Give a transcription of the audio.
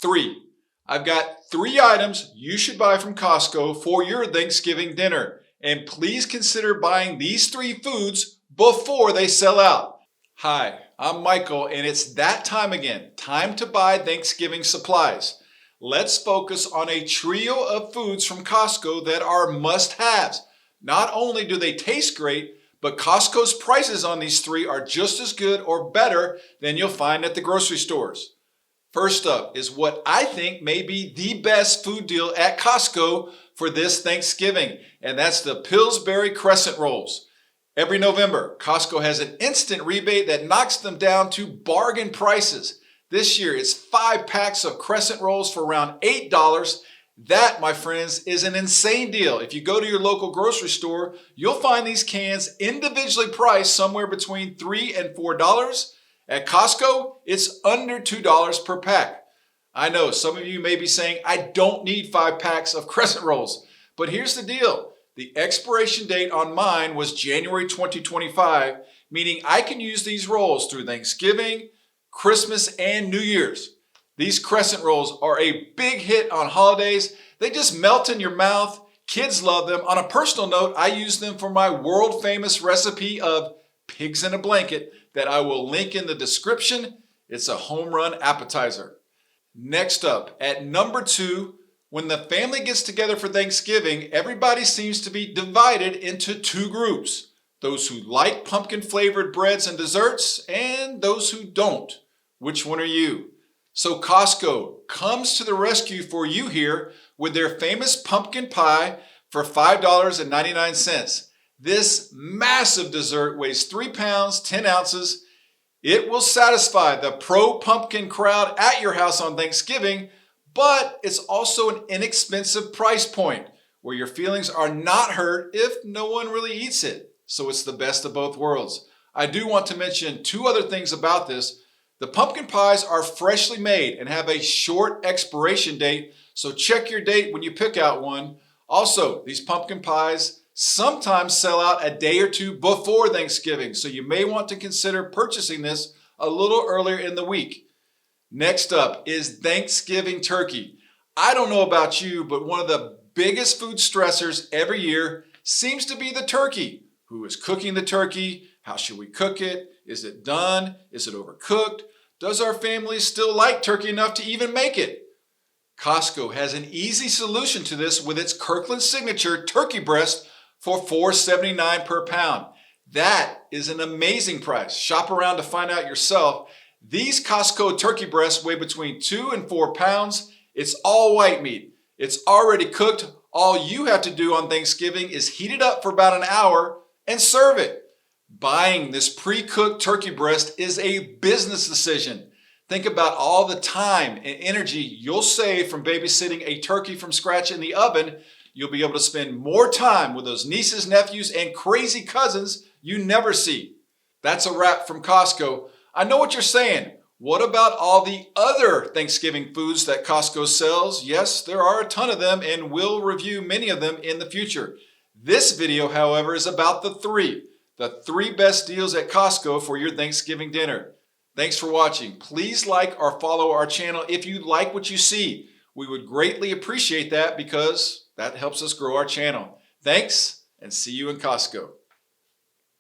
3. I've got 3 items you should buy from Costco for your Thanksgiving dinner. And please consider buying these 3 foods before they sell out. Hi, I'm Michael, and it's that time again. Time to buy Thanksgiving supplies. Let's focus on a trio of foods from Costco that are must-haves. Not only do they taste great, but Costco's prices on these 3 are just as good or better than you'll find at the grocery stores. First up is what I think may be the best food deal at Costco for this Thanksgiving, and that's the Pillsbury Crescent rolls. Every November, Costco has an instant rebate that knocks them down to bargain prices. This year, it's 5 packs of Crescent rolls for around $8. That, my friends, is an insane deal. If you go to your local grocery store, you'll find these cans individually priced somewhere between $3 and $4. At Costco, it's under $2 per pack. I know some of you may be saying, I don't need 5 packs of Crescent rolls. But here's the deal. The expiration date on mine was January 2025, meaning I can use these rolls through Thanksgiving, Christmas, and New Year's. These Crescent rolls are a big hit on holidays. They just melt in your mouth. Kids love them. On a personal note, I use them for my world famous recipe of pigs in a blanket that I will link in the description. It's a home run appetizer. Next up, at number 2, when the family gets together for Thanksgiving, everybody seems to be divided into 2 groups. Those who like pumpkin flavored breads and desserts and those who don't. Which one are you? So Costco comes to the rescue for you here with their famous pumpkin pie for $5.99. This massive dessert weighs 3 pounds, 10 ounces. It will satisfy the pro-pumpkin crowd at your house on Thanksgiving, but it's also an inexpensive price point where your feelings are not hurt if no one really eats it. So it's the best of both worlds. I do want to mention 2 other things about this. The pumpkin pies are freshly made and have a short expiration date, so check your date when you pick out one. Also, these pumpkin pies sometimes sell out a day or 2 before Thanksgiving, so you may want to consider purchasing this a little earlier in the week. Next up is Thanksgiving turkey. I don't know about you, but one of the biggest food stressors every year seems to be the turkey. Who is cooking the turkey? How should we cook it? Is it done? Is it overcooked? Does our family still like turkey enough to even make it? Costco has an easy solution to this with its Kirkland Signature turkey breast for $4.79 per pound. That is an amazing price. Shop around to find out yourself. These Costco turkey breasts weigh between 2 and 4 pounds. It's all white meat. It's already cooked. All you have to do on Thanksgiving is heat it up for about an hour and serve it. Buying this pre-cooked turkey breast is a business decision. Think about all the time and energy you'll save from babysitting a turkey from scratch in the oven. You'll be able to spend more time with those nieces, nephews, and crazy cousins you never see. That's a wrap from Costco. I know what you're saying. What about all the other Thanksgiving foods that Costco sells? Yes, there are a ton of them, and we'll review many of them in the future. This video, however, is about the 3 best deals at Costco for your Thanksgiving dinner. Thanks for watching. Please like or follow our channel if you like what you see. We would greatly appreciate that because that helps us grow our channel. Thanks, and see you in Costco.